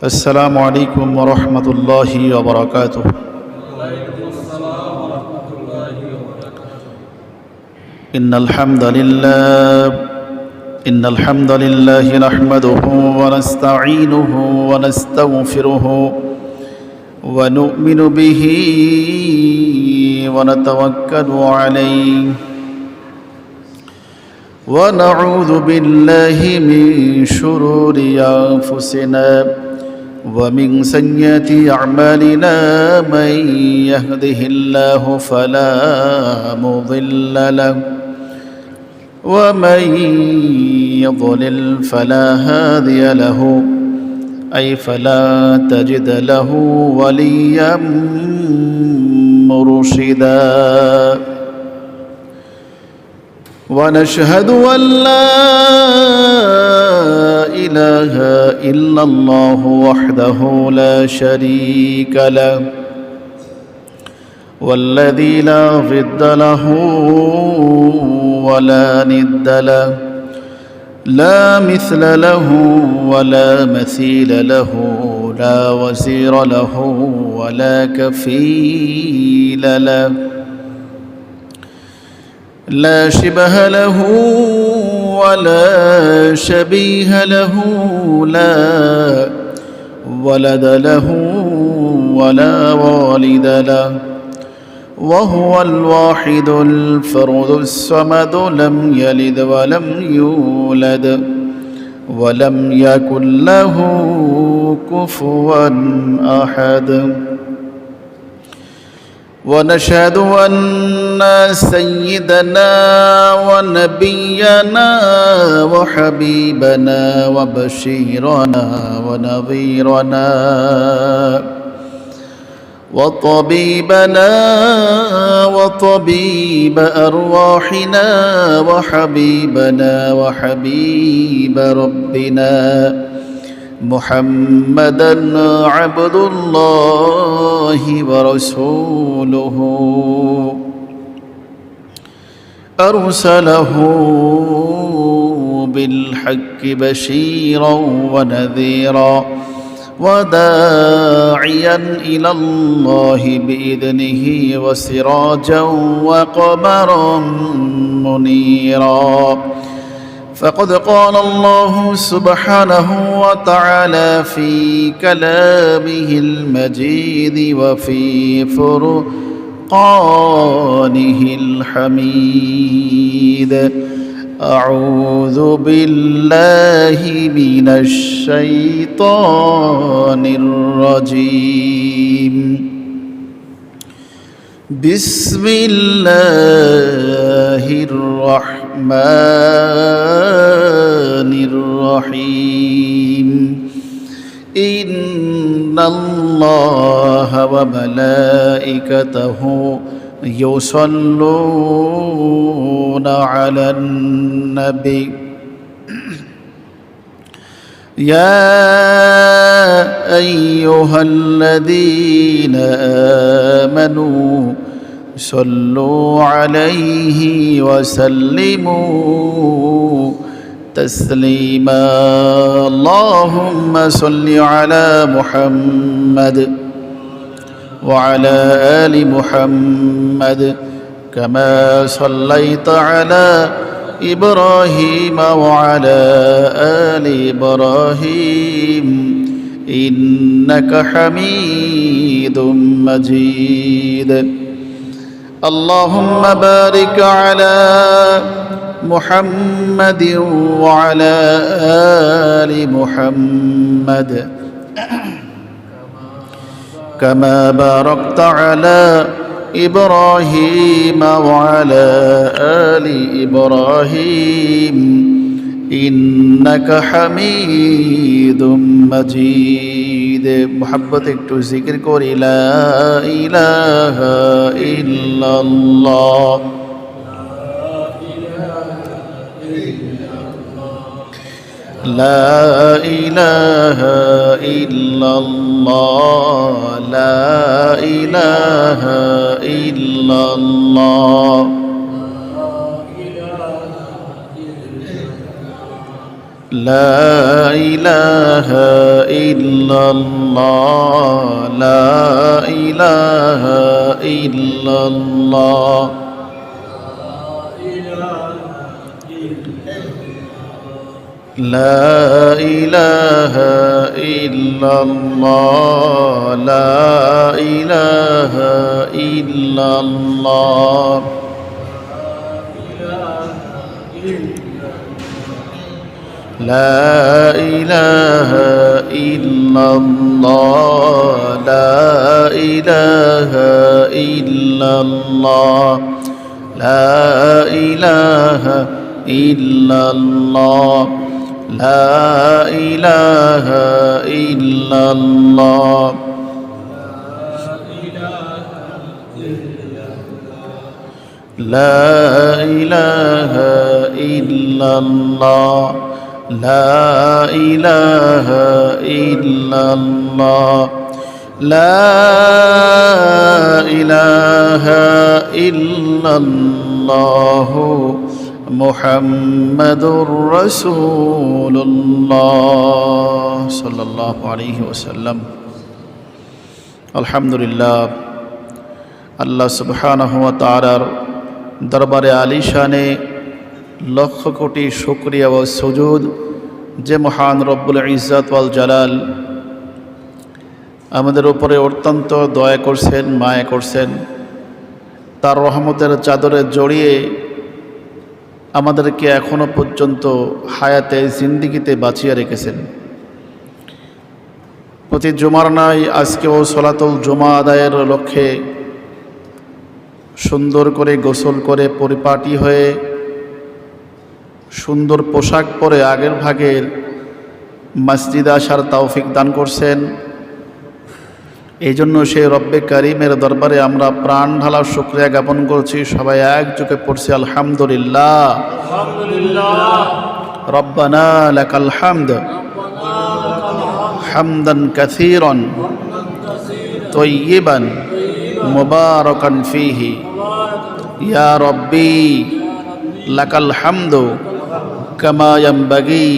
السلام عليكم ورحمة الله وبركاته. إن الحمد لله نحمده ونستعينه ونستغفره ونؤمن به ونتوكل عليه ونعوذ بالله من شرور أنفسنا ومن سيئات أعمالنا من يهده الله فلا مضل له ومن يضلل فلا هادي له أي فلا تجد له وليا مرشدا ونشهد أن لا إله إلا الله وحده لا شريك له والذي لا ضد له ولا ند له لا مثل له ولا مثيل له لا وزير له ولا كفيل له لا شبه له ولا شبيه له لا ولد له ولا والد له وهو الواحد الفرد الصمد لم يلد ولم يولد ولم يكن له كفوا أحد ونشهد أن سيدنا ونبينا وحبيبنا وبشيرنا ونظيرنا وطبيبنا وطبيب أرواحنا وحبيبنا وحبيب ربنا محمدًا عبد الله ورسوله أرسله بالحق بشيرا ونذيرا وداعيا إلى الله بإذنه وسراجا وقمرا منيرا فقد قال الله سبحانه وتعالى في كلامه المجيد وفي فرقانه الحميد أعوذ بالله من الشيطان الرجيم بسم الله الرحمن الرحيم إن الله وملائكته يصلون على النبي يا أيها الذين آمنوا صلوا عليه وسلموا تسليما اللهم صل على محمد وعلى آل محمد كما صليت على إبراهيم وعلى آل إبراهيم إنك حميد مجيد اللهم بارك على محمد وعلى آل محمد كما باركت على إبراهيم وعلى آل إبراهيم إنك حميد مجيد محبت একটু জিকির করি লা ইলাহা ইল্লাল্লাহ لا إله إلا الله لا إله إلا الله لا إله إلا الله لا إله إلا الله لا إله إلا الله لا إله إلا الله لا إله إلا الله لا إله إلا الله لا إله إلا الله لا إله إلا الله لا إله إلا الله لا إله إلا الله لا إله إلا الله মুহাম্মাদুর রাসূলুল্লাহ সাল্লাল্লাহু আলাইহি ওয়াসাল্লাম। আলহামদুলিল্লাহ, আল্লাহ সুবহানাহু ওয়া তাআলার দরবারে আলিশানে লক্ষ কোটি শুকরিয়া ও সুজুদ যে মহান রব্বুল ইজ্জত ওয়াল জালাল আমাদের উপরে অত্যন্ত দয়া করছেন, মায়া করছেন, তার রহমতের চাদরে জড়িয়ে আমাদেরকে এখনো পর্যন্ত হায়াতে জিন্দিগিতে বাঁচিয়ে রেখেছেন। প্রতি জুমার নাই আজকেও সলাতুল জুমা আদায়ের লক্ষ্যে সুন্দর করে গোসল করে পরিপাটি হয়ে সুন্দর পোশাক পরে আগের ভাগের মসজিদে আসার তৌফিক দান করছেন। এই জন্য সেই রব্বে কারিমের দরবারে আমরা প্রাণ ঢালা শুকরিয়া জ্ঞাপন করছি। সবাই একযোগে পড়ছি আলহামদুলিল্লাহ। রব্বানা লাকাল হামদ হামদান কাসীরান তাইয়িবান মুবারাকান ফীহি ইয়া রব্বি লাকাল হামদু কামা ইয়ানবাগি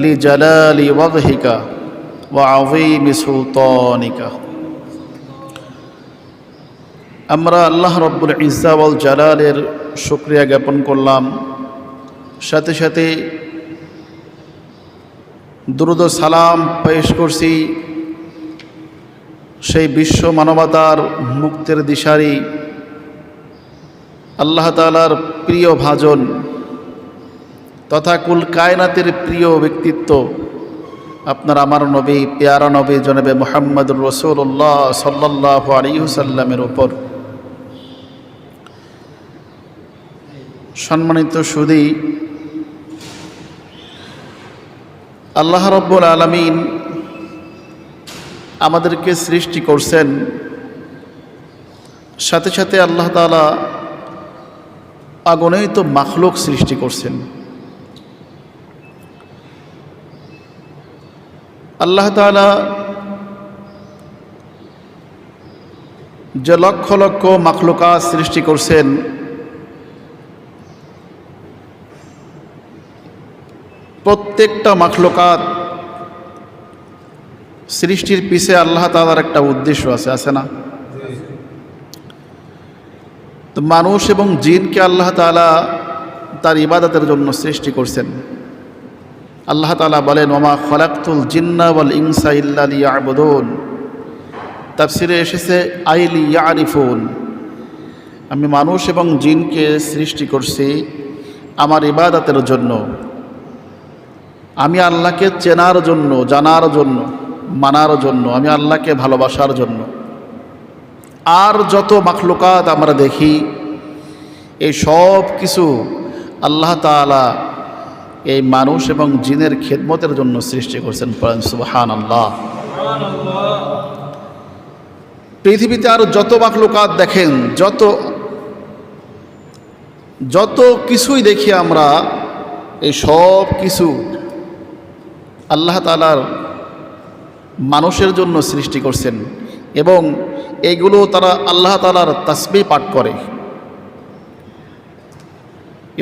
লিজালালি ওয়াজহিকা ওয়া আযীমি সুলতানিকা। আমরা আল্লাহ রব্বুল ইজ্জা ওয়াল জালালের শুকরিয়া জ্ঞাপন করলাম, সাথে সাথে দুরূদ ও সালাম পেশ করছি সেই বিশ্ব মানবতার মুক্তির দিশারি আল্লাহ তাআলার প্রিয় ভাজন তথা কুল কায়নাতের প্রিয় ব্যক্তিত্ব আপনার আমার নবী, পেয়ারা নবী জনাবে মুহাম্মদুর রাসূলুল্লাহ সাল্লাল্লাহু আলাইহি ওয়াসাল্লামের উপর। সম্মানিত সুধী, আল্লাহ রাব্বুল আলামিন আমাদেরকে সৃষ্টি করছেন, সাথে সাথে আল্লাহ তাআলা অগণিত মাখলুক সৃষ্টি করছেন। আল্লাহ তাআলা যে লক্ষ লক্ষ মাখলুকাত সৃষ্টি করছেন, প্রত্যেকটা মাখলুকাত সৃষ্টির পিছে আল্লাহ তাআলার একটা উদ্দেশ্য আছে না? তো মানুষ এবং জিনকে আল্লাহ তাআলা তার ইবাদতের জন্য সৃষ্টি করছেন। আল্লাহ তাআলা বলেন, ওমা খলাকতুল জিন্না ওয়াল ইনসা ইল্লা লিয়াবুদুন। তাফসিরে এসেছে আই লিয়ারিফুন, আমি মানুষ এবং জিনকে সৃষ্টি করছি আমার ইবাদতের জন্য, আমি আল্লাহকে চেনার জন্য, জানার জন্য, মানার জন্য, আমি আল্লাহকে ভালোবাসার জন্য। আর যত মাখলুকাত আমরা দেখি এই সব কিছু আল্লাহ তাআলা এই মানুষ এবং জিনের খেদমতের জন্য সৃষ্টি করছেন। সুবহানাল্লাহ। পৃথিবীতে আরো যত মাখলুকাত দেখেন, যত কিছুই দেখি আমরা, এই সব কিছু আল্লাহ তাআলার মানুষের জন্য সৃষ্টি করছেন এবং এইগুলো তারা আল্লাহ তাআলার তাসবিহ পাঠ করে।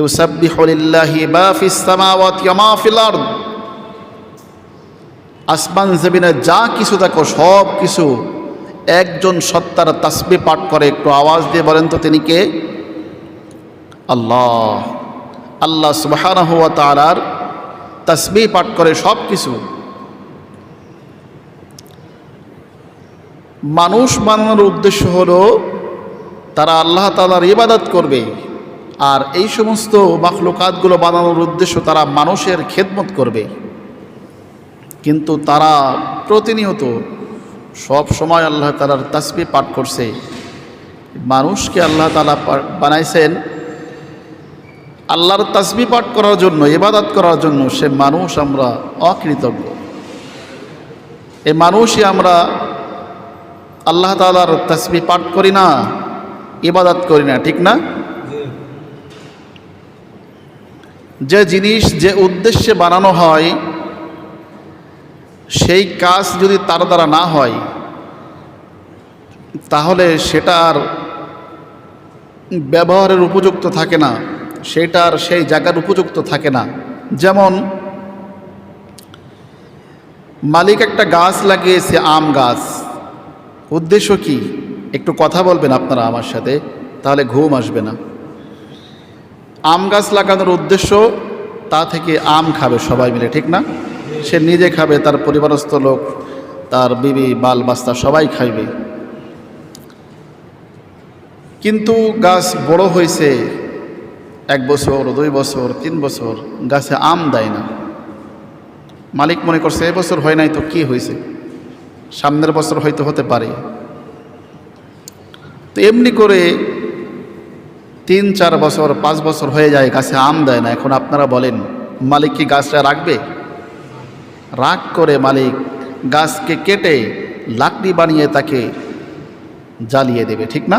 ইউসাব্বিহু লিল্লাহি মা ফিস সামাওয়াতি ওয়া মা ফিল আরদ আসমান জমিনে যা কিছু দেখো সব কিছু একজন সত্তার তাসবিহ পাঠ করে। একটু আওয়াজ দিয়ে বলেন তো তিনি কে? আল্লাহ। আল্লাহ সুবহানাহু ওয়া তাআলার তাসবিহ পাঠ করে সব কিছু। মানুষ বানানোর উদ্দেশ্য হলো তারা আল্লাহ তাআলার ইবাদত করবে, আর এই সমস্ত মাখলুকাতগুলো বানানোর উদ্দেশ্য তারা মানুষের খেদমত করবে। কিন্তু তারা প্রতিনিয়ত সব সময় আল্লাহ তাআলার তাসবিহ পাঠ করছে। মানুষকে আল্লাহ তাআলা বানাইছেন আল্লাহর তাসবিহ পাঠ করার জন্য, ইবাদত করার জন্য। সে মানুষ আমরা অকৃতজ্ঞ। এই মানুষই আমরা আল্লাহ তাআলার তাসবিহ পাঠ করি না, ইবাদত করি না, ঠিক না? যে জিনিস যে উদ্দেশ্যে বানানো হয় সেই কাজ যদি তার দ্বারা না হয় তাহলে সেটার ব্যবহারের উপযুক্ত থাকে না, সেটার সেই জায়গার উপযুক্ত থাকে না। যেমন মালিক একটা গাছ লাগিয়েছে, আম গাছ। উদ্দেশ্য কি? একটু কথা বলবেন আপনারা আমার সাথে, তাহলে ঘুম আসবে না। আম গাছ লাগানোর উদ্দেশ্য তা থেকে আম খাবে সবাই মিলে, ঠিক না? সে নিজে খাবে, তার পরিবারস্থ লোক, তার বিবি, বাল বাচ্চা সবাই খাইবে। কিন্তু গাছ বড় হয়েছে, 1 বছর, 2 বছর, 3 বছর, গাছে আম দেয় না। মালিক মনে করছে এবছর হয় নাই তো কি হয়েছে, সামনের বছর হয়তো হতে পারে। তো এমনি করে 3-4 বছর, 5 বছর হয়ে যায়, গাছে আম দেয় না। এখন আপনারা বলেন মালিক কি গাছটা রাখবে? রাগ করে মালিক গাছকে কেটে লাকড়ি বানিয়ে তাকে জ্বালিয়ে দেবে, ঠিক না?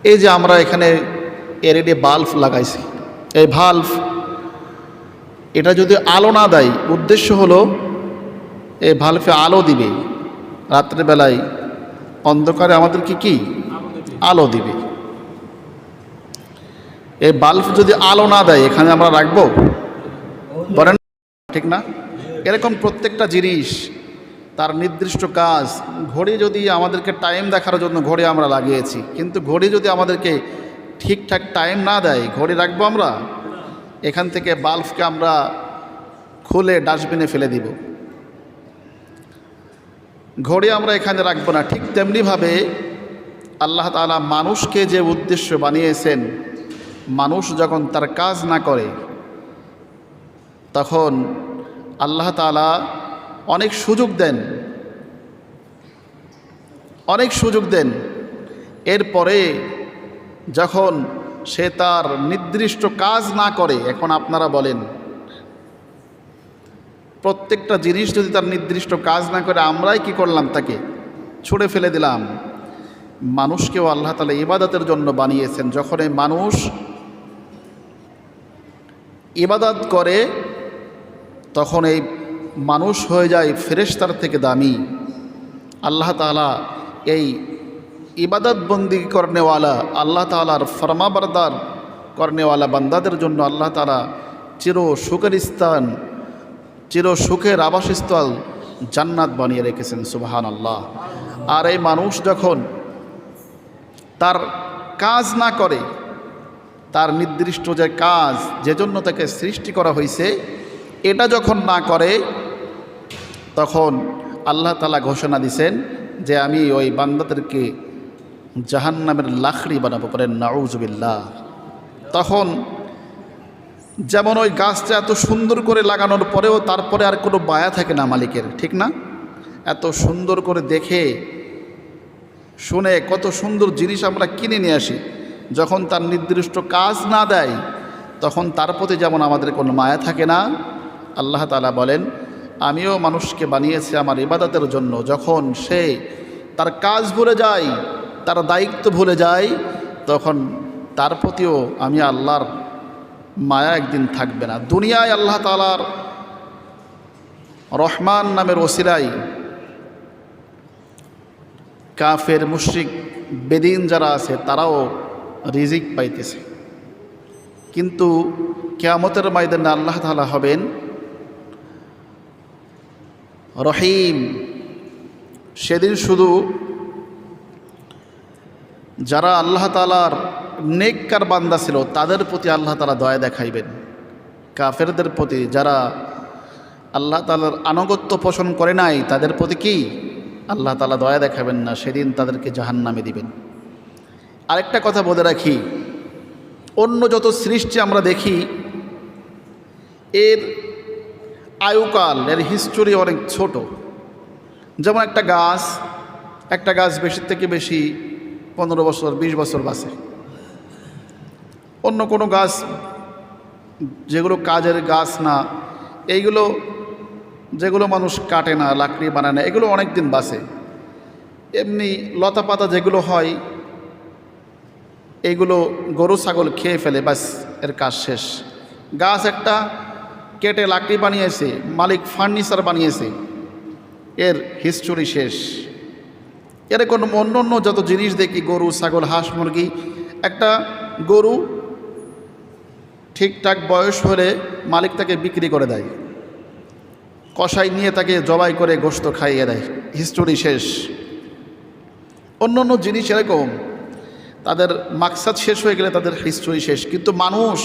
এই যে আমরা এখানে এলইডি বাল্ব লাগাইছি, এই বাল্ব এটা যদি আলো না দেয়, উদ্দেশ্য হলো এই বাল্বে আলো দিবে, রাত্রেবেলায় অন্ধকারে আমাদেরকে কি আলো দিবে। এই বাল্ব যদি আলো না দেয় এখানে আমরা রাখবো? বলেন, ঠিক না? এরকম প্রত্যেকটা জিনিস তার নির্দিষ্ট কাজ। ঘড়ি যদি আমাদেরকে টাইম দেখার জন্য ঘড়ি আমরা লাগিয়েছি, কিন্তু ঘড়ি যদি আমাদেরকে ঠিকঠাক টাইম না দেয়, ঘড়ি রাখবো আমরা? এখান থেকে বাল্বকে আমরা খুলে ডাস্টবিনে ফেলে দিব, ঘড়ি আমরা এখানে রাখবো না। ঠিক তেমনিভাবে আল্লাহ তাআলা মানুষকে যে উদ্দেশ্য বানিয়েছেন, মানুষ যখন তার কাজ না করে তখন আল্লাহ তাআলা অনেক সুযোগ দেন, অনেক সুযোগ দেন। এরপরে যখন সে তার নির্দিষ্ট কাজ না করে, এখন আপনারা বলেন প্রত্যেকটা জিনিস যদি তার নির্দিষ্ট কাজ না করে, আমরাই কি করলাম? তাকে ছুঁড়ে ফেলে দিলাম। মানুষকেও আল্লাহ তাআলা ইবাদতের জন্য বানিয়েছেন। যখন এই মানুষ ইবাদত করে তখন এই মানুষ হয়ে যায় ফেরেশতার থেকে দামি। আল্লাহ তাআলা এই ইবাদত বন্দি করনেওয়ালা, আল্লাহ তাআলার ফরমাবরদার করনেওয়ালা বান্দাদের জন্য আল্লাহ তাআলা চির সুখের স্থান, চির সুখের আবাসস্থল জান্নাত বানিয়ে রেখেছেন। সুবহানাল্লাহ। আর এই মানুষ যখন তার কাজ না করে, তার নির্দিষ্ট যে কাজ, যে জন্য তাকে সৃষ্টি করা হয়েছে, এটা যখন না করে তখন আল্লাহ তাআলা ঘোষণা দিয়েছেন যে আমি ওই বান্দাদেরকে জাহান্নামের লাকড়ি বানাবো। করেন নাউজুবিল্লাহ। তখন যেমন ওই গাছটা এত সুন্দর করে লাগানোর পরেও তারপরে আর কোনো মায়া থাকে না মালিকের, ঠিক না? এত সুন্দর করে দেখে শুনে কত সুন্দর জিনিস আমরা কিনে নিয়ে আসি, যখন তার নির্দিষ্ট কাজ না দেয় তখন তার প্রতি যেমন আমাদের কোনো মায়া থাকে না, আল্লাহ তাআলা বলেন আমিও মানুষকে বানিয়েছি আমার ইবাদতের জন্য। যখন সে তার কাজ ভুলে যায়, তার দায়িত্ব ভুলে যায়, তখন তার প্রতিও আমি আল্লাহর মায়া একদিন থাকবে না। দুনিয়ায় আল্লাহ তাআলার রহমান নামের ওসিলায় কাফের, মুশরিক, বেদিন যারা আছে তারাও রিজিক পাইতেছে, কিন্তু কিয়ামতের ময়দানে আল্লাহ তাআলা হবেন রহিম। সেদিন শুধু যারা আল্লাহ তাআলার নেককার বান্দা ছিল তাদের প্রতি আল্লাহ তাআলা দয়া দেখাইবেন। কাফেরদের প্রতি, যারা আল্লাহ তাআলার আনুগত্য পোষণ করে নাই, তাদের প্রতি কি আল্লাহ তাআলা দয়া দেখাবেন না, সেদিন তাদেরকে জাহান্নামে দিবেন। আরেকটা কথা বলে রাখি, অন্য যত সৃষ্টি আমরা দেখি এর আয়ুকাল, এর হিস্টোরি অনেক ছোট। যেমন একটা গাছ বেশি থেকে বেশি 15 বছর 20 বছর বাঁচে। অন্য কোনো গাছ যেগুলো কাজের গাছ না, এইগুলো যেগুলো মানুষ কাটে না, লাকড়ি বানায় না, এগুলো অনেক দিন বাঁচে। এমনি লতা পাতা যেগুলো হয় এইগুলো গরু ছাগল খেয়ে ফেলে, বাস এর কাজ শেষ। গাছ একটা কেটে লাকড়ি বানিয়েছে, মালিক ফার্নিচার বানিয়েছে, এর হিস্টোরি শেষ। এরকম অন্য অন্য যত জিনিস দেখি, গরু ছাগল হাঁস মুরগি, একটা গরু ঠিকঠাক বয়স হলে মালিক তাকে বিক্রি করে দেয়, কষাই নিয়ে তাকে জবাই করে গোশত খাইয়ে দেয়, হিস্টোরি শেষ। অন্য অন্য জিনিস এরকম, তাদের মাকসাদ শেষ হয়ে গেলে তাদের হিস্টোরি শেষ। কিন্তু মানুষ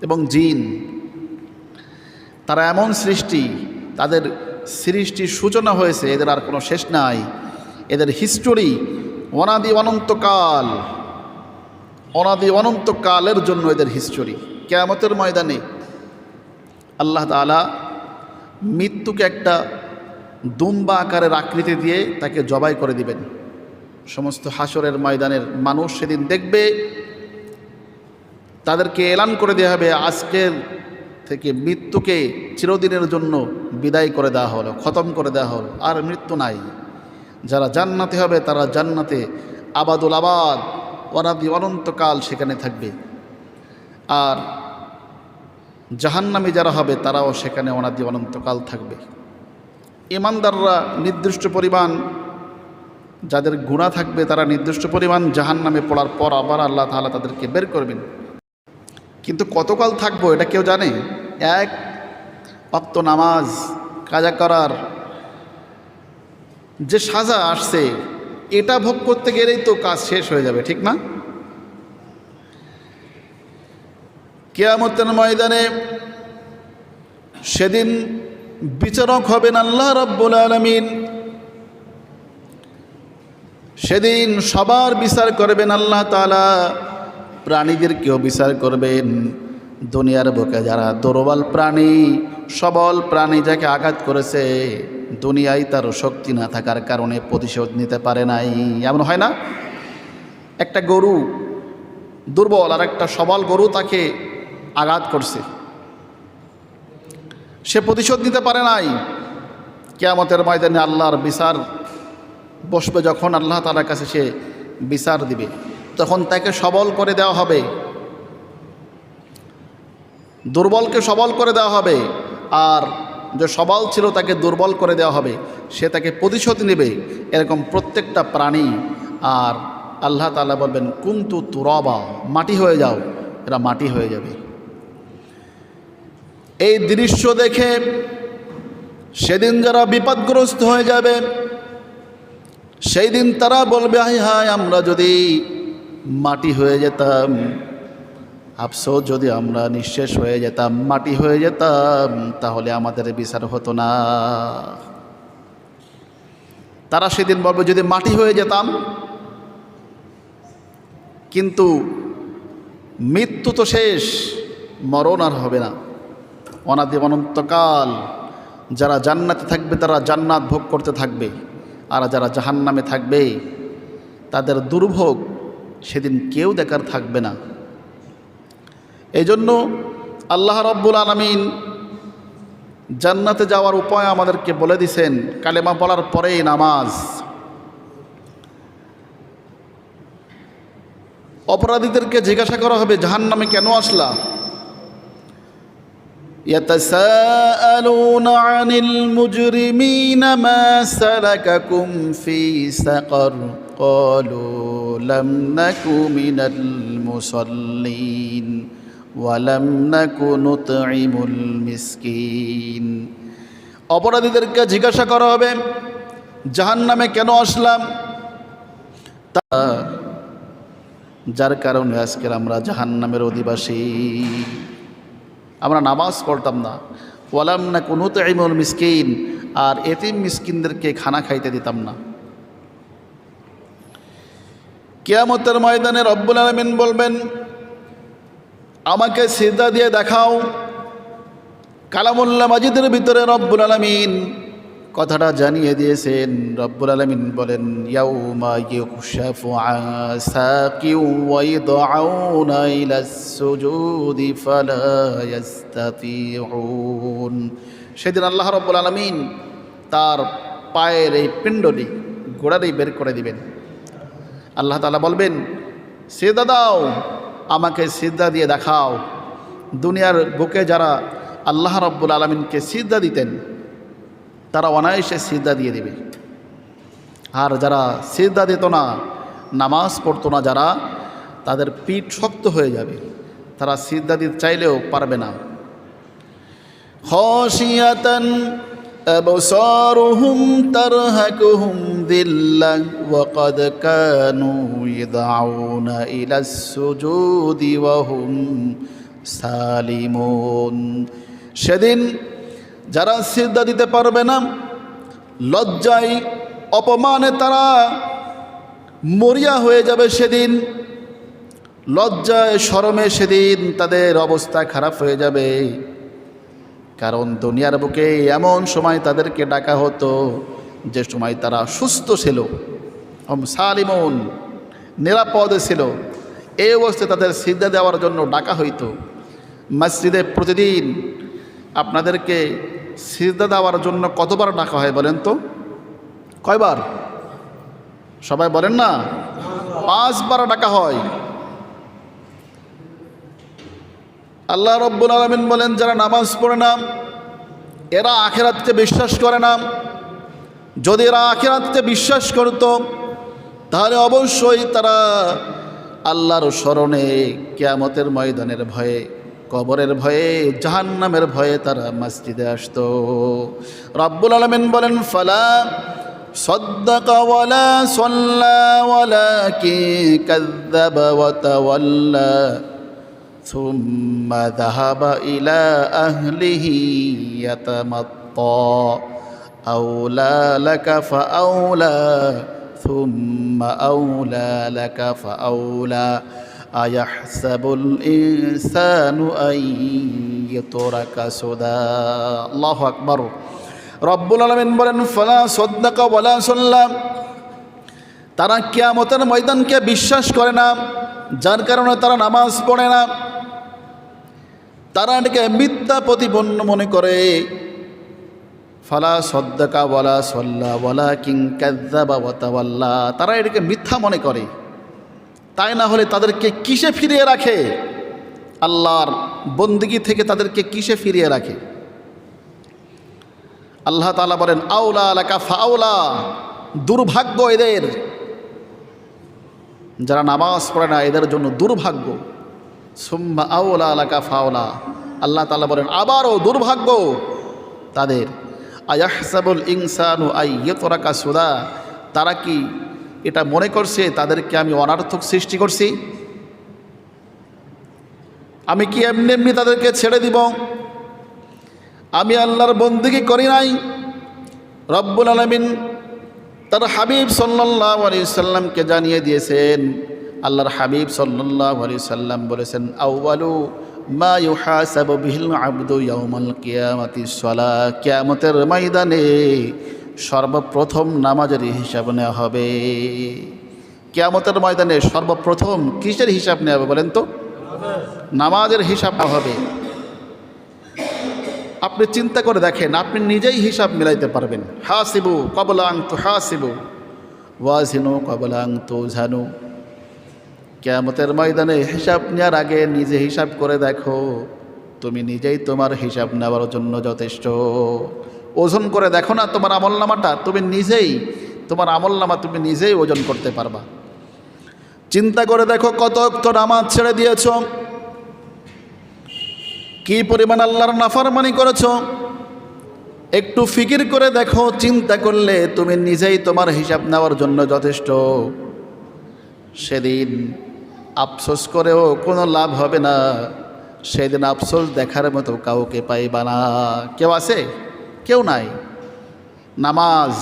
এবং জিন তারা এমন সৃষ্টি, তাদের সৃষ্টির সূচনা হয়েছে, এদের আর কোনো শেষ নাই। এদের হিস্টোরি অনাদি অনন্তকাল, অনাদি অনন্তকালের জন্য এদের হিস্টোরি। কিয়ামতের ময়দানে আল্লাহ তাআলা মৃত্যুকে একটা দুম্বা আকারের আকৃতি দিয়ে তাকে জবাই করে দিবেন। সমস্ত হাসরের ময়দানের মানুষ সেদিন দেখবে, তাদেরকে এলান করে দেওয়া হবে, আজকের থেকে মৃত্যুকে চিরদিনের জন্য বিদায় করে দেওয়া হলো, খতম করে দেওয়া হলো, আর মৃত্যু নাই। যারা জান্নাতে হবে তারা জান্নাতে আবাদুল আবাদ, অনাদি অনন্তকাল সেখানে থাকবে। আর জাহান্নামী যারা হবে তারাও সেখানে অনাদি অনন্তকাল থাকবে। ঈমানদাররা নির্দিষ্ট পরিমাণ, যাদের গুনাহ থাকবে তারা নির্দিষ্ট পরিমাণ জাহান্নামে পড়ার পর আবার আল্লাহ তাআলা তাদেরকে বের করবেন। কিন্তু কতকাল থাকবো এটা কেউ জানে? এক ওয়াক্ত নামাজ কাজা করার যে সাজা আসছে, এটা ভোগ করতে গেলেই তো কাজ শেষ হয়ে যাবে, ঠিক না? কিয়ামতের ময়দানে সেদিন বিচারক হবেন আল্লাহ রাব্বুল আলামিন। সেদিন সবার বিচার করবেন আল্লাহ তাআলা, প্রাণীদেরকেও বিচার করবেন। দুনিয়ার বুকে যারা দুর্বল প্রাণী, সবল প্রাণী যাকে আঘাত করেছে, দুনিয়ায় তার শক্তি না থাকার কারণে প্রতিশোধ নিতে পারে নাই, এমন হয় না? একটা গরু দুর্বল আর একটা সবল গরু তাকে আঘাত করছে, সে প্রতিশোধ নিতে পারে নাই। কিয়ামতের ময়দানে আল্লাহর বিচার বসবে, যখন আল্লাহ তাআলার কাছে সে বিচার দিবে, তখন তাকে সবল করে দেওয়া হবে, দুর্বলকে সবল করে দেওয়া হবে, আর যে সবল ছিল তাকে দুর্বল করে দেওয়া হবে, সে তাকে প্রতিশোধ নেবে। এরকম প্রত্যেকটা প্রাণী। আর আল্লাহ তাআলা বলবেন কুনতু তুরাবা, মাটি হয়ে যাও, এরা মাটি হয়ে যাবে। এই দৃশ্য দেখে সেদিন যারা বিপদগ্রস্ত হয়ে যাবে, সেই দিন তারা বলবে, হায় হায়, আমরা যদি মাটি হয়ে যেতাম, আফসোস যদি আমরা নিঃশেষ হয়ে যেতাম, মাটি হয়ে যেতাম, তাহলে আমাদের বিচার হতো না। তারা সেদিন বলবে যদি মাটি হয়ে যেতাম। কিন্তু মৃত্যু তো শেষ, মরণ আর হবে না, অনাদি অনন্তকাল। যারা জান্নাতে থাকবে তারা জান্নাত ভোগ করতে থাকবে, আর যারা জাহান্নামে থাকবে তাদের দুর্ভোগ সেদিন কেউ দেখার থাকবে না। এই জন্য আল্লাহ রাব্বুল আলামিন জান্নাতে যাওয়ার উপায় আমাদেরকে বলে দিয়েছেন। কালেমা পড়ার পরেই নামাজ। অপরাধীদেরকে জিজ্ঞাসা করা হবে, জাহান্নামে কেন আসলা? يتساءلون عن المجرمين ما سلككم في سقر قالوا لم نك من المصلين ولم نك نطعم المسكين অপরাধীদেরকে জিজ্ঞাসা করা হবে জাহান্নামে কেন আসলাম, যার কারণে আজকের আমরা জাহান্নামের অধিবাসী। আমরা নামাজ পড়তাম না, ওয়ালাম না নুতঈমুল মিসকিন, আর এতিম মিসকিনদেরকে খানা খাইতে দিতাম না। কিয়ামতের ময়দানে রব্বুল আলামিন বলবেন, আমাকে সিজদা দিয়ে দেখাও। কালামুল্লাহ মাজিদের ভিতরে রব্বুল আলামিন কথাটা জানিয়ে দিয়েছেন। রব্বুল আলামিন বলেন, ইয়াউমা ইউকশাফু আন সাকিন ওয়া ইদআউনা ইলাস সুজুদি ফালা ইস্তাতিউন। সেদিন আল্লাহ রব্বুল আলামিন তার পায়ের এই পিণ্ডটি গোড়াতেই বের করে দিবেন। আল্লাহ তাআলা বলবেন, সিজদা দাও, আমাকে সিজদা দিয়ে দেখাও। দুনিয়ার বুকে যারা আল্লাহ রব্বুল আলামিনকে সিজদা দিতেন তারা অনায়াসে সিজদা দিয়ে দেবে, আর যারা সিজদা দিত না, নামাজ পড়তো না যারা, তাদের পিঠ শক্ত হয়ে যাবে, তারা সিজদা দিতে চাইলেও পারবে না। খাশিয়াতান আবসারুহুম তারহাকুহুম যিল্লাহ ওয়া ক্বাদ কানু ইয়াদউনা ইলাস সুজুদি ওয়া হুম সালিমুন। সেদিন যারা সিজদা দিতে পারবে না, লজ্জায় অপমানে তারা মরিয়া হয়ে যাবে। সেদিন লজ্জায় শরমে সেদিন তাদের অবস্থা খারাপ হয়ে যাবে। কারণ দুনিয়ার বুকে এমন সময় তাদেরকে ডাকা হতো যে সময় তারা সুস্থ ছিল, সালিমুন, নিরাপদে ছিল। এই অবস্থায় তাদের সিজদা দেওয়ার জন্য ডাকা হইতো। মসজিদে প্রতিদিন আপনাদেরকে সিজদা দেওয়ার জন্য কতবার ডাকা হয় বলেন তো? কয়বার? সবাই বলেন না, 5 বার ডাকা হয়। আল্লাহ রব্বুল আলামিন বলেন, যারা নামাজ পড়ে না এরা আখিরাতকে বিশ্বাস করে না। যদি এরা আখিরাতকে বিশ্বাস করত তাহলে অবশ্যই তারা আল্লাহর স্মরণে, কিয়ামতের ময়দানের ভয়ে, কবরের ভয়ে, জাহান্নামের ভয়ে তারা মসজিদে আসতো। রব্বুল আলামিন বলেন, ফালা সাদ্দাকা ওয়ালা সাল্লা ওয়ালাকিন কাযযাবা ওয়া তাওয়াল্লা সুম্মা যাহাবা ইলা আহলিহি ইয়াতামাত্তা আওলা লাকা ফাআওলা সুম্মা আওলা লাকা ফাআওলা আয়াহসাবুল ইনসানু আন ইউতরাকা সুদা। আল্লাহু আকবার। রব্বুল আলামিন বলেন, ফালা সাদ্দাকা ওয়ালা সাল্লা, তারা কিয়ামতের ময়দানকে বিশ্বাস করে না, যার কারণে তারা নামাজ পড়ে না, তারা এটাকে মিথ্যা প্রতিপন্ন মনে করে। ফালা সাদ্দাকা ওয়ালা সাল্লা ওয়ালাকিন কাযযাবা ওয়া তাওয়াল্লা, তারা এটাকে মিথ্যা মনে করে। তাই না হলে তাদেরকে কিসে ফিরিয়ে রাখে? আল্লাহর বন্দেগী থেকে তাদেরকে কিসে ফিরিয়ে রাখে? আল্লাহ তাআলা বলেন, আওলা লাকা ফাআওলা, দুর্ভাগ্য এদের যারা নামাজ পড়ে না, এদের জন্য দুর্ভাগ্য। সুম্মা আওলা লাকা ফাওলা, আল্লাহ তাআলা বলেন আবারও দুর্ভাগ্য তাদের। আয়াহসাবুল ইনসানু আই ইউতরাকা সুদা, তারা কি এটা মনে করছে তাদেরকে আমি অনার্থক সৃষ্টি করছি? আমি কি এমনি এমনি তাদেরকে ছেড়ে দিব? আমি আল্লাহর বন্দেগী করি নাই। রব্বুল আলামিন তার হাবিব সাল্লাল্লাহু আলাইহি সাল্লামকে জানিয়ে দিয়েছেন। আল্লাহর হাবিব সাল্লাল্লাহু আলাইহি সাল্লাম বলেছেন, আউয়ালু মা ইউহাসাবু বিহিল আবদু ইয়াউমাল কিয়ামাতিস সালাহ, কিয়ামতের ময়দানে সর্বপ্রথম নামাজের হিসাব নেওয়া হবে। কিয়ামতের ময়দানে সর্বপ্রথম কিসের হিসাব নেওয়া হবে বলেন তো? নামাজের হিসাব নেওয়া হবে। আপনি চিন্তা করে দেখেন, আপনি নিজেই হিসাব মিলাইতে পারবেন। হাসিবু ক্বাবলা আন তুহাসিবু ওয়াজিনু ক্বাবলা আন তুজানু। কিয়ামতের ময়দানে হিসাব নেওয়ার আগে নিজে হিসাব করে দেখো, তুমি নিজেই তোমার হিসাব নেওয়ার জন্য যথেষ্ট। ওজন করে দেখো না তোমার আমলনামাটা, তুমি নিজেই তোমার আমলনামা তুমি নিজেই ওজন করতে পারবা। চিন্তা করে দেখো কত নামাজ ছেড়ে দিয়েছ, কি পরিমাণ আল্লাহর নাফরমানি করেছ, একটু ফিকির করে দেখো, চিন্তা করলে তুমি নিজেই তোমার হিসাব নেওয়ার জন্য যথেষ্ট। সেদিন আফসোস করেও কোনো লাভ হবে না। সেদিন আফসোস দেখার মতো কাউকে পাইবা না। কেউ আছে? কেউ নাই। নামাজ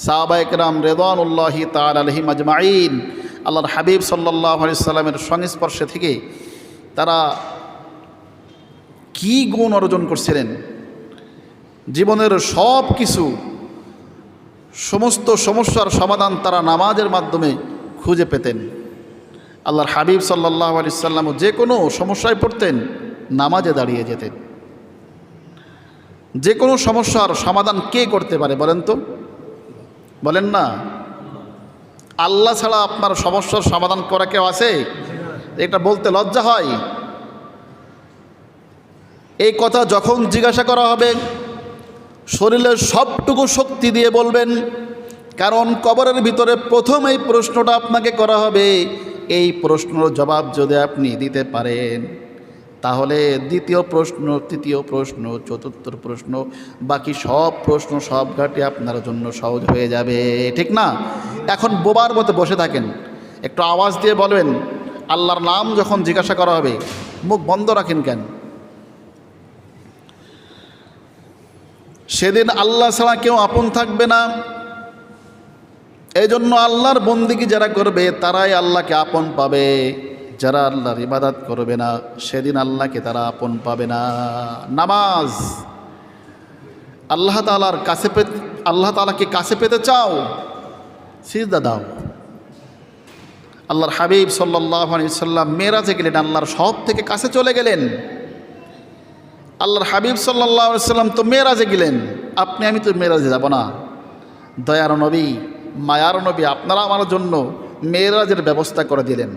সাহাবায়ে কেরাম রিদওয়ানুল্লাহি তাআলা আলাইহিম আজমাইন, আল্লাহর হাবিব সাল্লাল্লাহু আলাইহি সাল্লামের সংস্পর্শে থেকে তারা কি গুণ অর্জন করছিলেন। জীবনের সব কিছু, সমস্ত সমস্যার সমাধান তারা নামাজের মাধ্যমে খুঁজে পেতেন। আল্লাহর হাবিব সাল্লাল্লাহু আলাইহি সাল্লাম যে কোনো সমস্যায় পড়তেন, নামাজে দাঁড়িয়ে যেতেন। যে কোনো সমস্যার সমাধান কে করতে পারে বলেন তো? বলেন না। আল্লাহ ছাড়া আপনার সমস্যার সমাধান করা কেউ আছে? এটা বলতে লজ্জা হয়। এই কথা যখন জিজ্ঞাসা করা হবে, শরীরের সবটুকু শক্তি দিয়ে বলবেন, কারণ কবরের ভিতরে প্রথম এই প্রশ্নটা আপনাকে করা হবে। এই প্রশ্নের জবাব যদি আপনি দিতে পারেন, তাহলে দ্বিতীয় প্রশ্ন, তৃতীয় প্রশ্ন, চতুর্থ প্রশ্ন, বাকি সব প্রশ্ন সব ঘাটে আপনার জন্য সহজ হয়ে যাবে, ঠিক না? এখন বোবার মতো বসে থাকেন, একটু আওয়াজ দিয়ে বলবেন। আল্লাহর নাম যখন জিজ্ঞাসা করা হবে, মুখ বন্ধ রাখেন কেন? সেদিন আল্লাহ ছাড়া কেউ আপন থাকবে না। এই জন্য আল্লাহর বন্দিগি যারা করবে তারাই আল্লাহকে আপন পাবে। যারা আল্লাহর ইবাদত করবে না, সেদিন আল্লাহকে তারা আপন পাবে না। নামাজ আল্লাহ তাআলার কাছে আল্লাহ তাআলাকে কাছে পেতে চাও, সিজদা দাও। আল্লাহর হাবিব সাল্লাল্লাহু আলাইহি সাল্লাম মেরাজে গেলেন, আল্লাহর সব থেকে কাছে চলে গেলেন। আল্লাহর হাবিব সাল্লাল্লাহু আলাইহি সাল্লাম তো মেরাজে গেলেন, আপনি আমি তো মেরাজে যাব না। দয়ার নবী, মায়ার নবী আপনারা আমার জন্য মেরাজের ব্যবস্থা করে দিলেন।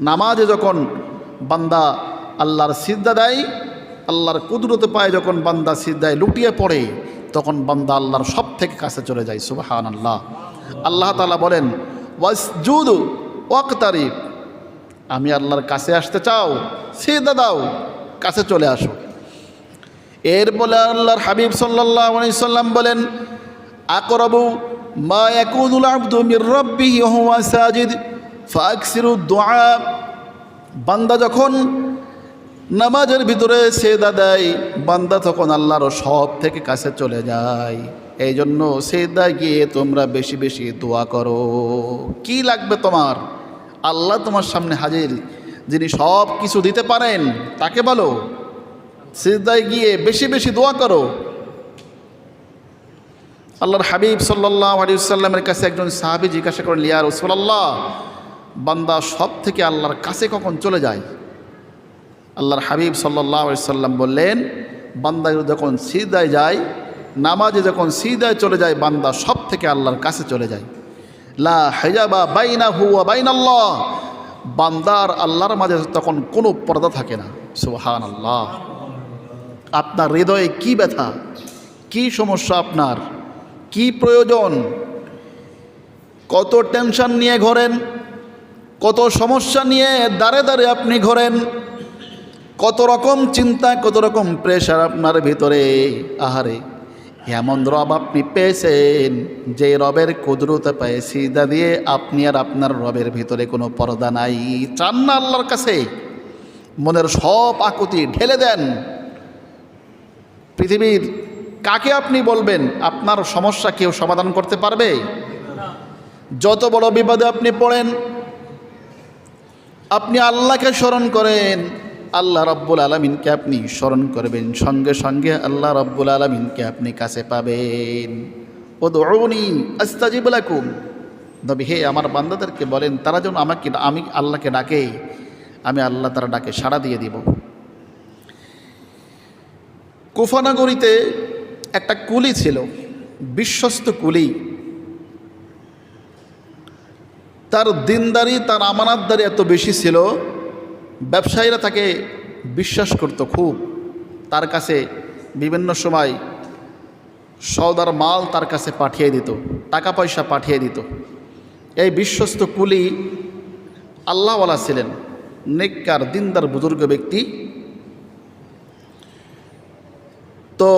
নামাজে যখন বান্দা আল্লাহর সিজদা দেয়, আল্লাহর কুদরতে পায়, যখন বান্দা সিজদায় লুটিয়ে পড়ে, তখন বান্দা আল্লাহর সব থেকে কাছে চলে যায়। সুবহানাল্লাহ। আল্লাহ তাআলা বলেন, ওয়াসজুদু ওয়াকতারিব, আমি আল্লাহর কাছে আসতে চাও, সিজদা দাও, কাছে চলে আসো। এর বলে আল্লাহর হাবিব সাল্লাল্লাহু আলাইহি সাল্লাম বলেন, আকরাবু মা ইয়াকুনুল আবদু মির রাব্বিহি ওয়া হুয়া সাজিদ ফাকসিরু দুআ। বান্দা যখন নামাজের ভিতরে সিজদা দেয়, বান্দা তখন আল্লাহর সব থেকে কাছে চলে যায়। এই জন্য সিজদায় গিয়ে তোমরা বেশি বেশি দোয়া করো। কি লাগবে তোমার? আল্লাহ তোমার সামনে হাজির, যিনি সব কিছু দিতে পারেন, তাকে বলো। সিজদায় গিয়ে বেশি বেশি দোয়া করো। আল্লাহর হাবিব সাল্লাল্লাহু আলাইহি ওয়াসাল্লামের কাছে একজন সাহাবী জিজ্ঞাসা করেন, ইয়া রাসূলুল্লাহ, বান্দা সব থেকে আল্লাহর কাছে কখন চলে যায়? আল্লাহর হাবিব সাল্লাল্লাহু আলাইহি ওয়াসাল্লাম বললেন, বান্দা যখন সিজদায় যায়, নামাজে যখন সিজদায় চলে যায়, বান্দা সব থেকে আল্লাহর কাছে চলে যায়। লা হিজাবা বাইনাহু ওয়া বাইনাল্লাহ, বান্দার আল্লাহর মাঝে তখন কোনো পর্দা থাকে না। সুবহানাল্লাহ। আপনার হৃদয়ে কি ব্যথা, কি সমস্যা, আপনার কি প্রয়োজন, কত টেনশন নিয়ে ঘোরেন, কত সমস্যা নিয়ে দাঁড়ে দাঁড়ে আপনি ঘোরেন, কত রকম চিন্তা, কত রকম প্রেশার আপনার ভিতরে। আহারে, এমন রব আপনি পেয়েছেন যে রবের কুদরতে পায়ে সিজদা দিয়ে আপনি আর আপনার রবের ভিতরে কোনো পর্দা নাই। চান না আল্লাহর কাছে মনের সব আকুতি ঢেলে দেন। পৃথিবীর কাকে আপনি বলবেন আপনার সমস্যা কেউ সমাধান করতে পারবে? যত বড় বিপদে আপনি পড়েন, আপনি আল্লাহকে স্মরণ করেন, আল্লাহ রাব্বুল আলামিনকে আপনি স্মরণ করবেন, সঙ্গে সঙ্গে আল্লাহ রাব্বুল আলামিনকে আপনি কাছে পাবেন। উদউনি আস্তাজিব লাকুম, নবী হে আমার বান্দাদেরকে বলেন তারা যেন আমি আল্লাহকে ডাকে, আমি আল্লাহ তারা ডাকে সাড়া দিয়ে দিব। কুফা নগরীতে একটা কুলি ছিল, বিশ্বস্ত কুলি। তার দিনদারি, তার আমানতদারি এত বেশি ছিল, ব্যবসায়ীরা তাকে বিশ্বাস করত খুব। তার কাছে বিভিন্ন সময় সওদার মাল তার কাছে পাঠিয়ে দিত, টাকা পয়সা পাঠিয়ে দিত। এই বিশ্বস্ত কুলি আল্লাহওয়ালা ছিলেন, নেককার দিনদার বুজুর্গ ব্যক্তি। তো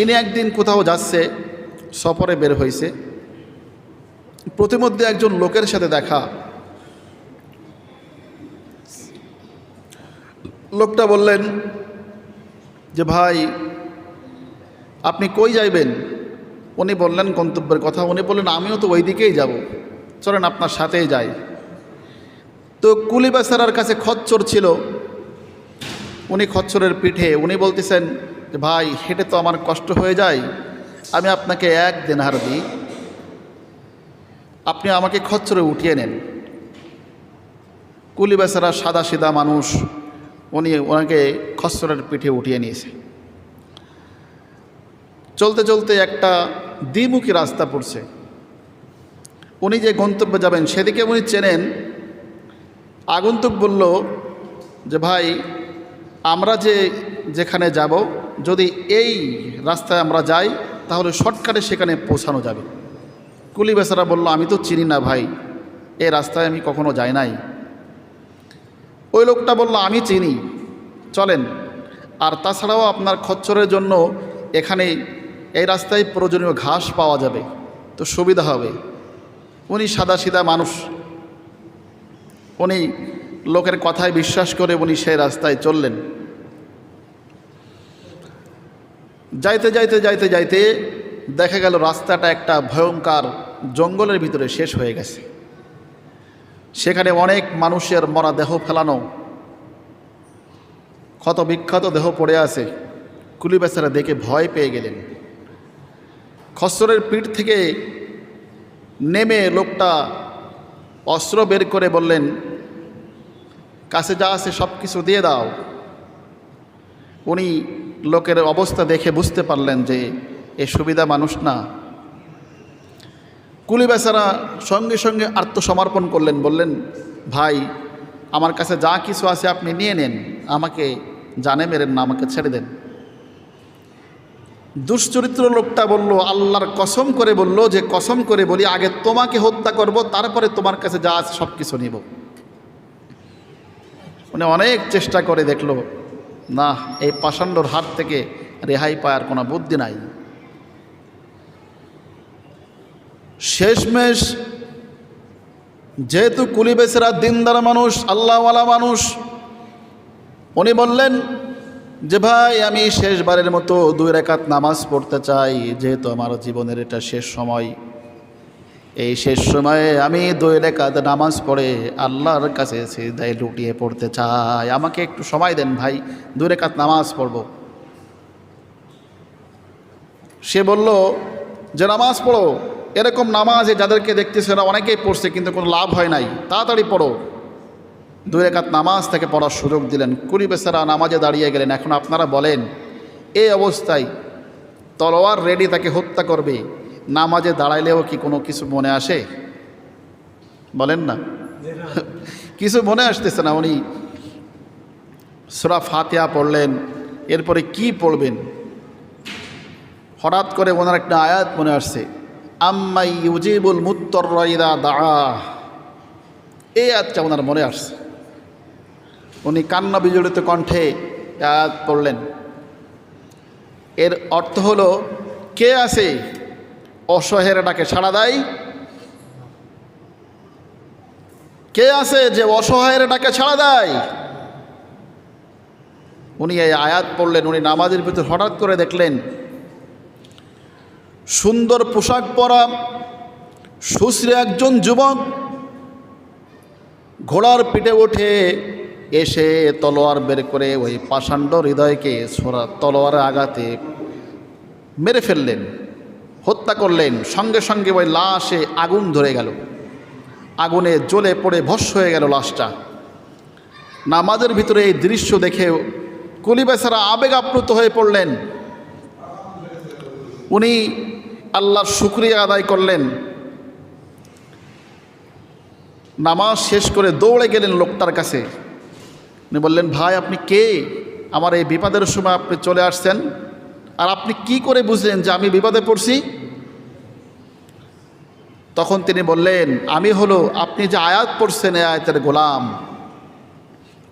ইনি একদিন কোথাও যাচ্ছে, সফরে বের হয়েছে, প্রতিমধ্যে একজন লোকের সাথে দেখা। লোকটা বললেন যে ভাই আপনি কই যাইবেন? উনি বললেন গন্তব্যের কথা। উনি বললেন আমিও তো ওই দিকেই যাব, চলেন আপনার সাথেই যাই। তো কুলি বেচারার কাছে খচ্চর ছিল, উনি খচ্চরের পিঠে, উনি বলতেছেন যে ভাই হেঁটে তো আমার কষ্ট হয়ে যায়, আমি আপনাকে 1 দিনার দিই, আপনি আমাকে খচ্চরে উঠিয়ে নেন। কুলি বেচারা সাদা সিধা মানুষ, ওনাকে খচ্চরের পিঠে উঠিয়ে নিয়েছে। চলতে চলতে একটা দ্বিমুখী রাস্তা পড়ছে, উনি যে গন্তব্যে যাবেন সেদিকে উনি চেনেন। আগন্তুক বলল যে ভাই আমরা যেখানে যাব, যদি এই রাস্তায় আমরা যাই তাহলে শর্টকাটে সেখানে পৌঁছানো যাবে। কুলি বেচারা বলল আমি তো চিনি না ভাই, এই রাস্তায় আমি কখনো যাই নাই। ওই লোকটা বলল আমি চিনি, চলেন। আর তাছাড়াও আপনার খচ্চরের জন্য এখানে এই রাস্তায় প্রয়োজনীয় ঘাস পাওয়া যাবে, তো সুবিধা হবে। উনি সাদা সিধা মানুষ, উনি লোকের কথায় বিশ্বাস করে উনি সেই রাস্তায় চললেন। যাইতে যাইতে যাইতে যাইতে দেখা গেল রাস্তাটা একটা ভয়ঙ্কর জঙ্গলের ভিতরে শেষ হয়ে গেছে। সেখানে অনেক মানুষের মরা দেহ ফেলানো, ক্ষত বিক্ষত দেহ পড়ে আছে। কুলি বেচারা দেখে ভয় পেয়ে গেলেন। খচ্চরের পিঠ থেকে নেমে লোকটা অস্ত্র বের করে বললেন কাছে যা আছে সব কিছু দিয়ে দাও। উনি লোকের অবস্থা দেখে বুঝতে পারলেন যে এ সুবিধা মানুষ না। কুলি বেচারা সঙ্গে সঙ্গে আত্মসমর্পণ করলেন, বললেন ভাই আমার কাছে যা কিছু আছে আপনি নিয়ে নেন, আমাকে জানে মেরেন না, আমাকে ছেড়ে দেন। দুশ্চরিত্র লোকটা বলল, আল্লাহর কসম করে বলল যে কসম করে বলি আগে তোমাকে হত্যা করব, তারপরে তোমার কাছে যা আছে সব কিছু নিব। উনি অনেক চেষ্টা করে দেখল না, এই পাষাণ্ডর হাত থেকে রেহাই পাওয়ার কোনো বুদ্ধি নাই। শেষমেশ যেহেতু কুলি বেচারা দিনদার মানুষ, আল্লাহওয়ালা মানুষ, উনি বললেন যে ভাই আমি শেষবারের মতো 2 রাকাত নামাজ পড়তে চাই, যেহেতু আমার জীবনের এটা শেষ সময়, এই শেষ সময়ে আমি 2 রাকাত নামাজ পড়ে আল্লাহর কাছে সিজদায় লুটিয়ে পড়তে চাই, আমাকে একটু সময় দেন ভাই, 2 রাকাত নামাজ পড়ব। সে বলল যে নামাজ পড়ো, এরকম নামাজে যাদেরকে দেখতেছে না অনেকেই পড়ছে কিন্তু কোনো লাভ হয় নাই, তাড়াতাড়ি পড়ো। 2 রাকাত নামাজ থেকে পড়ার সুযোগ দিলেন। কুলি বেচারা নামাজে দাঁড়িয়ে গেলেন। এখন আপনারা বলেন এই অবস্থায় তলোয়ার রেডি, তাকে হত্যা করবে, নামাজে দাঁড়াইলেও কি কোনো কিছু মনে আসে? বলেন না, কিছু মনে আসতেছে না। উনি সূরা ফাতিহা পড়লেন, এরপরে কি পড়বেন হঠাৎ করে ওনার একটা আয়াত মনে আসছে, আম্মাই ইউজিবুল মুত্তাররা ইযা দাআ, এই আয়াতটা ওনার মনে আসছে। উনি কান্না বিজড়িত কণ্ঠে আয়াত পড়লেন। এর অর্থ হলো কে আছে অসহায়ের ডাকে সাড়া দেয়? কে আছে যে অসহায়ের ডাকে সাড়া দেয়? উনি এই আয়াত পড়লেন। উনি নামাজের ভিতর হঠাৎ করে দেখলেন সুন্দর পোশাক পরা সুশ্রী একজন যুবক ঘোড়ার পিঠে উঠে এসে তলোয়ার বের করে ওই পাষাণ্ড হৃদয়কে তলোয়ারের আঘাতে মেরে ফেললেন, হত্যা করলেন। সঙ্গে সঙ্গে ওই লাশে আগুন ধরে গেল, আগুনে জ্বলে পড়ে ভস্ম হয়ে গেল লাশটা। নামাজের ভিতরে এই দৃশ্য দেখে কুলি বেচারা আবেগ আপ্লুত হয়ে পড়লেন। উনি আল্লাহর শুকরিয়া আদায় করলেন। নামাজ শেষ করে দৌড়ে গেলেন লোকটার কাছে। উনি বললেন ভাই আপনি কে? আমার এই বিপদের সময় আপনি চলে আসছেন, আর আপনি কি করে বুঝলেন যে আমি বিপদে পড়ছি? তখন তিনি বললেন আমি হলো আপনি যে আয়াত পড়ছেন এই আয়াতের গোলাম,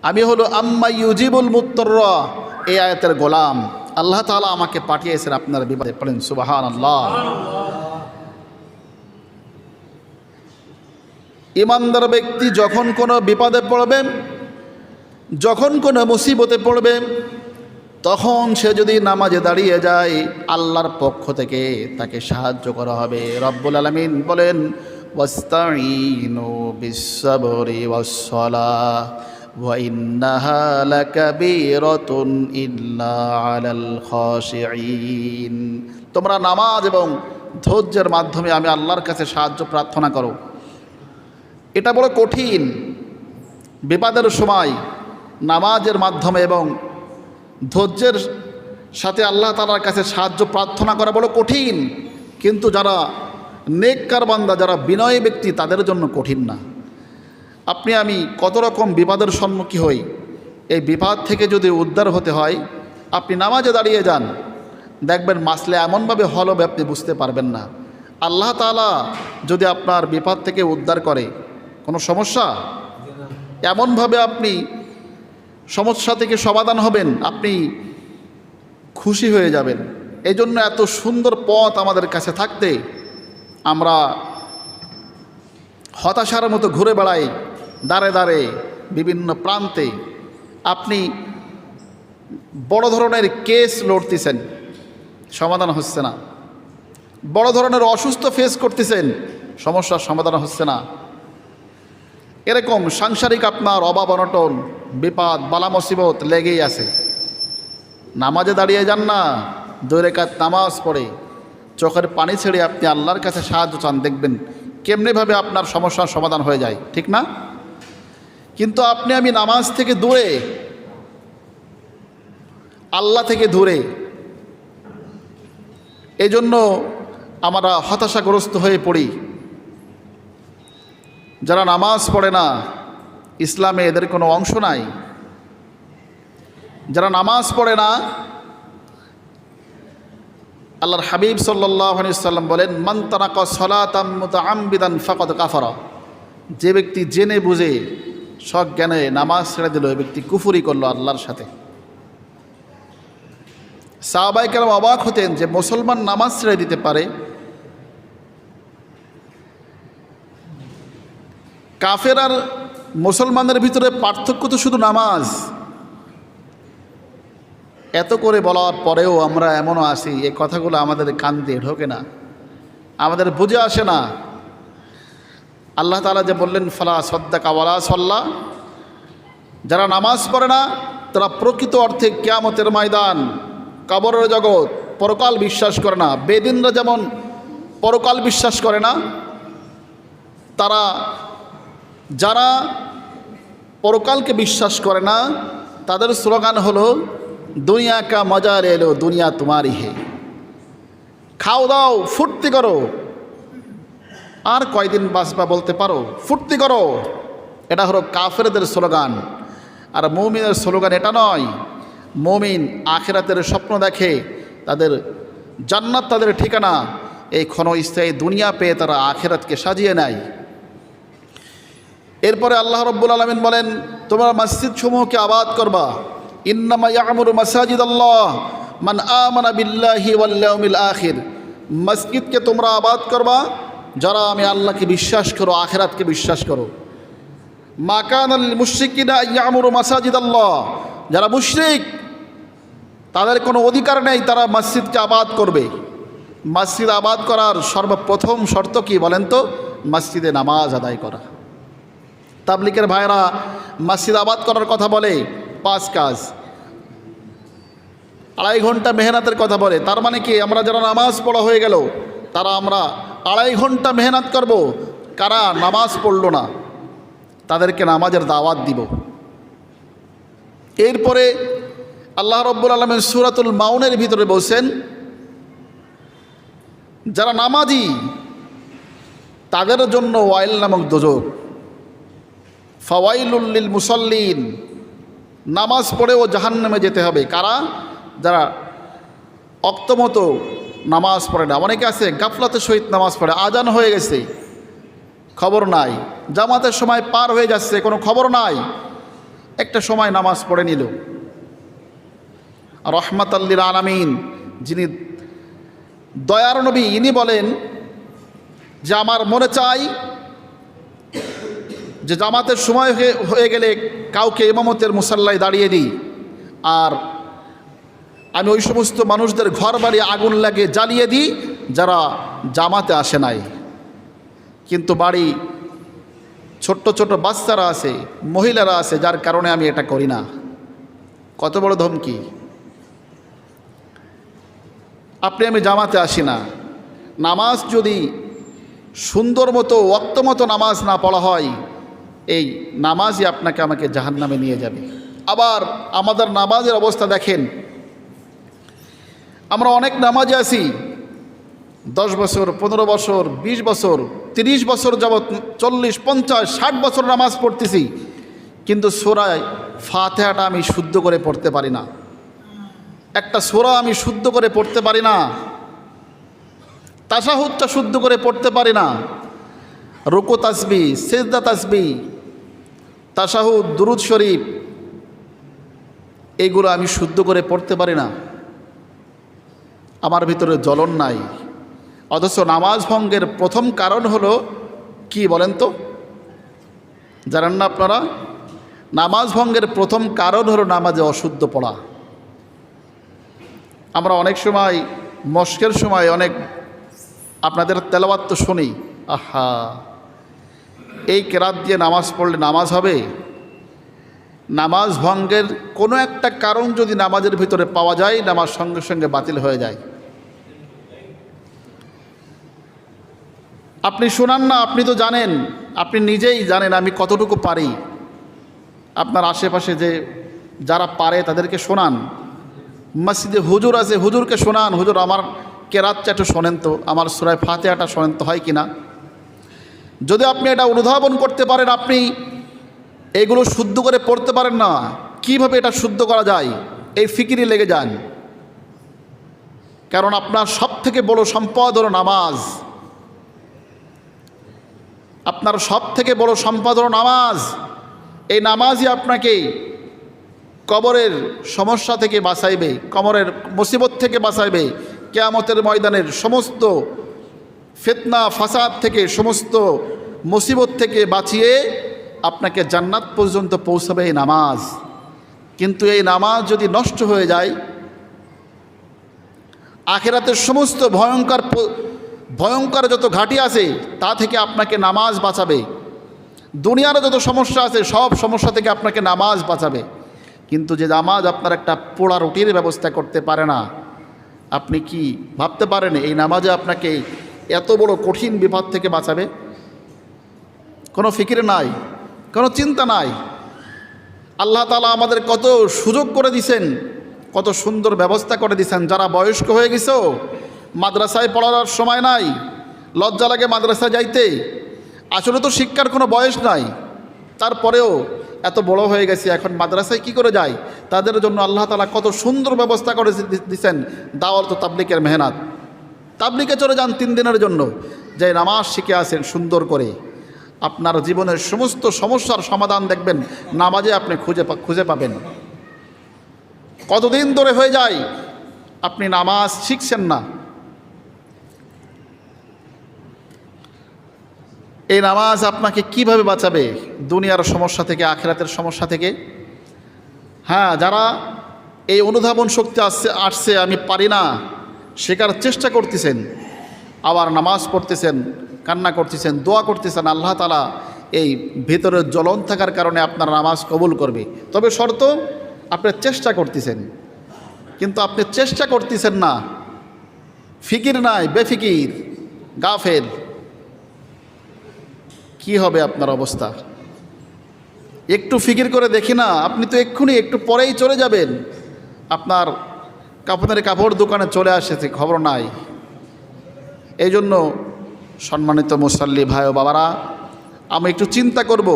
আমি হলো আম্মা ইউজিবুল মুত্তাররা এই আয়াতের গোলাম। আল্লাহ তাআলা আমাকে পাঠিয়েছেন আপনার বিপদে। পড়েন সুবহানাল্লাহ। ইমানদার ব্যক্তি যখন কোনো বিপদে পড়বে, যখন কোনো মুসিবতে পড়বে, তখন সে যদি নামাজে দাঁড়িয়ে যায়, আল্লাহর পক্ষ থেকে তাকে সাহায্য করা হবে। রব্বুল আলামিন বলেন, ওয়াস্তাঈনু বিস-সাবরি ওয়াস-সালাহ ওয়া ইন্নাহা লাকাবীরাতুন ইল্লা আলাল খাশিঈন। তোমরা নামাজ এবং ধৈর্যের মাধ্যমে আমি আল্লাহর কাছে সাহায্য প্রার্থনা করো। এটা বড় কঠিন। বিপদের সময় নামাজের মাধ্যমে এবং ধৈর্যের সাথে আল্লাহ তাআলার কাছে সাহায্য প্রার্থনা করা বড় কঠিন, কিন্তু যারা নেককার বান্দা, যারা বিনয়ী ব্যক্তি, তাদের জন্য কঠিন না। আপনি আমি কত রকম বিপদের সম্মুখীন হই। এই বিপদ থেকে যদি উদ্ধার হতে হয়, আপনি নামাজে দাঁড়িয়ে যান, দেখবেন মাসলে এমনভাবে হল হবে আপনি বুঝতে পারবেন না। আল্লাহ তাআলা যদি আপনার বিপদ থেকে উদ্ধার করে, কোনো সমস্যা, এমনভাবে আপনি সমস্যা থেকে সমাধান হবেন, আপনি খুশি হয়ে যাবেন। এই জন্য এত সুন্দর পথ আমাদের কাছে থাকতে আমরা হতাশার মতো ঘুরে বেড়াই দাঁড়ে দাঁড়ে বিভিন্ন প্রান্তে। আপনি বড় ধরনের কেস লড়তেছেন, সমাধান হচ্ছে না। বড় ধরনের অসুস্থ ফেস করতেছেন, সমস্যার সমাধান হচ্ছে না। এরকম সাংসারিক আপনার অভাব অনটন, বিপদ বালা মুসিবত লেগেই আছে। নামাজে দাঁড়িয়ে যান না, 2 রাকাত নামাজ পড়ে চোখের পানি ছেড়ে আপনি আল্লাহর কাছে সাহায্য চান, দেখবেন কেমনিভাবে আপনার সমস্যার সমাধান হয়ে যায়, ঠিক না? কিন্তু আপনি আমি নামাজ থেকে দূরে, আল্লাহ থেকে দূরে, এই জন্য আমরা হতাশাগ্রস্ত হয়ে পড়ি। যারা নামাজ পড়ে না, ইসলামে এদের কোনো অংশ নাই। যারা নামাজ পড়ে না, আল্লাহর হাবিব সাল্লাল্লাহু আলাইহি ওয়াসাল্লাম বলেন, মান তারাকা সালাতাম মুতাআম্মিদান ফাকাদ কাফারা। যে ব্যক্তি জেনে বুঝে সজ্ঞানে নামাজ ছেড়ে দিল, ওই ব্যক্তি কুফরি করলো আল্লাহর সাথে। সাহাবায়ে কেরাম অবাক হতেন যে মুসলমান নামাজ ছেড়ে দিতে পারে। কাফের আর মুসলমানের ভিতরে পার্থক্য তো শুধু নামাজ। এত করে বলার পরেও আমরা এমনও আছি, এই কথাগুলো আমাদের কান দিয়ে ঢোকে না, আমাদের বুঝে আসে না। আল্লাহ তাআলা যে বললেন, ফালা সাদ্দাকা ওয়ালা সাল্লা, যারা নামাজ পড়ে না তারা প্রকৃত অর্থে কিয়ামতের ময়দান, কবরের জগৎ, পরকাল বিশ্বাস করে না। বেদিনরা যেমন পরকাল বিশ্বাস করে না, তারা যারা পরকালকে বিশ্বাস করে না, তাদের স্লোগান হলো, দুনিয়া কা মজা লে লো, দুনিয়া তোমারই হে। খাও দাও, ফুর্তি করো, আর কয়দিন বাঁচবা বলতে পারো, ফুর্তি করো। এটা হলো কাফেরদের স্লোগান। আর মুমিনের স্লোগান এটা নয়। মুমিন আখিরাতের স্বপ্ন দেখে, তাদের জান্নাত তাদের ঠিকানা। এই ক্ষণস্থায়ী দুনিয়া পেয়ে তারা আখিরাতকে সাজিয়ে নেয়। এরপরে আল্লাহ রাব্বুল আলামিন বলেন, তোমরা মসজিদ সমূহকে আবাদ করবা। ইন্নামা ইয়ামুরু মাসাজিদাল্লাহ মান আমানা বিল্লাহি ওয়াল ইয়াউমিল আখির। মসজিদকে তোমরা আবাদ করবা যারা আমি আল্লাহকে বিশ্বাস করো, আখিরাতকে বিশ্বাস করো। মা কানা লিল মুশরিকিনা ইয়ামুরু মাসাজিদাল্লাহ, যারা মুশরিক তাদের কোনো অধিকার নেই তারা মসজিদকে আবাদ করবে। মসজিদ আবাদ করার সর্বপ্রথম শর্ত কি বলেন তো? মসজিদে নামাজ আদায় করা। তাবলিগের ভাইরা মসজিদ আবাদ করার কথা বলে, 5 কাজ, 2.5 ঘন্টা মেহনতের কথা বলে। তার মানে কি, আমরা যারা নামাজ পড়া হয়ে গেল, তারা আমরা 2.5 ঘন্টা মেহনত করব। কারা নামাজ পড়লো না তাদেরকে নামাজের দাওয়াত দিব। এরপরে আল্লাহ রাব্বুল আলামিন সূরাতুল মাউনের ভিতরে বলছেন, যারা নামাজি তাদের জন্য ওয়াইল নামক দোজখ, ফাওয়াইলুল লিল মুসাল্লিন, নামাজ পড়েও জাহান্নামে যেতে হবে। কারা? যারা অক্তমতো নামাজ পড়ে না। অনেকে আছে গাফলাতের সহিত নামাজ পড়ে, আজান হয়ে গেছে খবর নাই, জামাতের সময় পার হয়ে যাচ্ছে কোনো খবর নাই, একটা সময় নামাজ পড়ে নিল। রহমাতাল লিল আলামিন, যিনি দয়ার নবী, ইনি বলেন যে আমার মনে চাই যে জামাতের সময় হয়ে গেলে কাউকে ইমামতের মুসাল্লায় দাঁড়িয়ে দিই, আর আমি ওই সমস্ত মানুষদের ঘর বাড়ি আগুন লাগে জ্বালিয়ে দিই যারা জামাতে আসে নাই। কিন্তু বাড়ি ছোট্ট ছোট বাচ্চারা আছে, মহিলারা আছে, যার কারণে আমি এটা করি না। কত বড় ধমকি! আমি জামাতে আসি না, নামাজ যদি সুন্দর মতো ওয়াক্ত মতো নামাজ না পড়া হয়, এই নামাজই আপনাকে আমাকে জাহান্নামে নিয়ে যাবে। আবার আমাদের নামাজের অবস্থা দেখেন, আমরা অনেক নামাজে আছি 10 বছর, 15 বছর, 20 বছর, 30 বছর যাবৎ, 40, 50, 60 বছর নামাজ পড়তেছি, কিন্তু সূরা ফাতিহাটা আমি শুদ্ধ করে পড়তে পারি না। একটা সূরা আমি শুদ্ধ করে পড়তে পারি না, তাশাহুদটা শুদ্ধ করে পড়তে পারি না, রুকু তাসবিহ, সিজদা তাসবিহ, তাশাহুদ, দুরুদ শরীফ, এইগুলো আমি শুদ্ধ করে পড়তে পারি না। আমার ভিতরে জ্বলন নাই। অথচ নামাজ ভঙ্গের প্রথম কারণ হলো কি বলেন তো? জানেন না আপনারা? নামাজ ভঙ্গের প্রথম কারণ হলো নামাজে অশুদ্ধ পড়া। আমরা অনেক সময় মস্কের সময় অনেক আপনাদের তেলাওয়াত তো শুনি, আহা এই কেরাত দিয়ে নামাজ পড়লে নামাজ হবে? নামাজ ভঙ্গের কোনো একটা কারণ যদি নামাজের ভিতরে পাওয়া যায়, নামাজ সঙ্গে সঙ্গে বাতিল হয়ে যায়। আপনি শোনান না, আপনি তো জানেন, আপনি নিজেই জানেন আমি কতটুকু পারি। আপনার আশেপাশে যে যারা পারে তাদেরকে শোনান। মসজিদে হুজুর আছে, হুজুরকে শোনান, হুজুর আমার কেরাতটা একটু শোনেন তো, আমার সূরা ফাতিহাটা শোনেন তো, হয় কি না? যদি আপনি এটা অনুধাবন করতে পারেন, আপনি এগুলো শুদ্ধ করে পড়তে পারেন না, কিভাবে এটা শুদ্ধ করা যায় এই ফিকিরে লেগে যান। কারণ আপনার সব থেকে বড় সম্পদ হলো নামাজ। আপনার সব থেকে বড় সম্পদ হলো নামাজ। এই নামাজই আপনাকে কবরের সমস্যা থেকে বাঁচাইবে, কবরের মুসিবত থেকে বাঁচাইবে, কিয়ামতের ময়দানের সমস্ত ফিতনা ফাসাদ থেকে, সমস্ত মুসিবত থেকে বাঁচিয়ে আপনাকে জান্নাত পর্যন্ত পৌঁছাবে এই নামাজ। কিন্তু এই নামাজ যদি নষ্ট হয়ে যায়, আখিরাতের সমস্ত ভয়ঙ্কর যত ঘাঁটি আছে তা থেকে আপনাকে নামাজ বাঁচাবে। দুনিয়ার যত সমস্যা আছে সব সমস্যা থেকে আপনাকে নামাজ বাঁচাবে। কিন্তু যে নামাজ আপনার একটা পোড়া রুটির ব্যবস্থা করতে পারে না, আপনি কি ভাবতে পারেন এই নামাজে আপনাকে এত বড় কঠিন বিপদ থেকে বাঁচাবে? কোনো ফিকির নাই, কোনো চিন্তা নাই। আল্লাহ তাআলা আমাদের কত সুযোগ করে দিছেন, কত সুন্দর ব্যবস্থা করে দিছেন। যারা বয়স্ক হয়ে গেছো, মাদ্রাসায় পড়ার সময় নাই, লজ্জা লাগে মাদ্রাসায় যাইতে, আসলে তো শিক্ষার কোনো বয়স নাই, তারপরেও এত বড় হয়ে গেছে, এখন মাদ্রাসায় কি করে যায়, তাদের জন্য আল্লাহ তাআলা কত সুন্দর ব্যবস্থা করে দিচ্ছেন। দাওয়াত ও তাবলীগের মেহনত, তাবলীগে চলে যান 3 দিনের জন্য, যে নামাজ শিখে আসেন সুন্দর করে। আপনার জীবনের সমস্ত সমস্যার সমাধান দেখবেন নামাজে আপনি খুঁজে পাবেন। কতদিন ধরে হয়ে যায় আপনি নামাজ শিখছেন না। এই নামাজ আপনাকে কিভাবে বাঁচাবে দুনিয়ার সমস্যা থেকে, আখিরাতের সমস্যা থেকে? হ্যাঁ, যারা এই অনুধাবন শক্তি আসছে আমি পারি না, শেখার চেষ্টা করতেছেন, আবার নামাজ পড়তেছেন, কান্না করতেছেন, দোয়া করতেছেন, আল্লাহ তাআলা এই ভিতরের জ্বলন থাকার কারণে আপনার নামাজ কবুল করবে। তবে শর্ত, আপনি চেষ্টা করতেছেন, কিন্তু আপনি চেষ্টা করতেছেন না, ফিকির নাই, বেফিকির, গাফেল, কি হবে আপনার অবস্থা? একটু ফিকির করে দেখি না, আপনি তো এক্ষুনি একটু পরেই চলে যাবেন, আপনার কাপড় দোকানে চলে আসেছে, খবর নাই। এই জন্য সম্মানিত মুসাল্লি ভাই ও বাবারা, আমি একটু চিন্তা করব,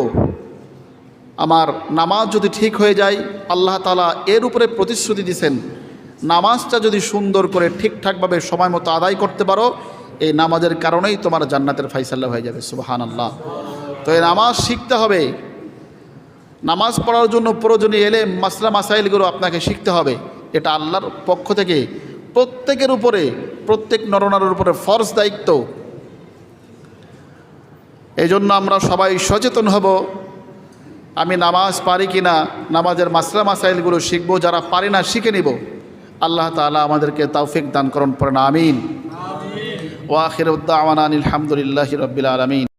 আমার নামাজ যদি ঠিক হয়ে যায়, আল্লাহ তাআলা এর উপরে প্রতিশ্রুতি দিয়েছেন, নামাজটা যদি সুন্দর করে ঠিকঠাকভাবে সময় মতো আদায় করতে পারো, এই নামাজের কারণেই তোমার জান্নাতের ফায়সালা হয়ে যাবে। সুবহানাল্লাহ। তো এই নামাজ শিখতে হবে। নামাজ পড়ার জন্য প্রয়োজনীয় এলেম, মাসলা মাসাইলগুলো আপনাকে শিখতে হবে। এটা আল্লাহর পক্ষ থেকে প্রত্যেকের উপরে, প্রত্যেক নরনারীর উপরে ফরজ দায়িত্ব। এই জন্য আমরা সবাই সচেতন হব, আমি নামাজ পারি কি না, নামাজের মাসলা মাসাইলগুলো শিখবো, যারা পারি না শিখে নিব। আল্লাহ তাআলা আমাদেরকে তৌফিক দান করুন, পড়েন আমিন। ওয়া আখিরু দাওয়ানা আলহামদুলিল্লাহি রাব্বিল আলামিন।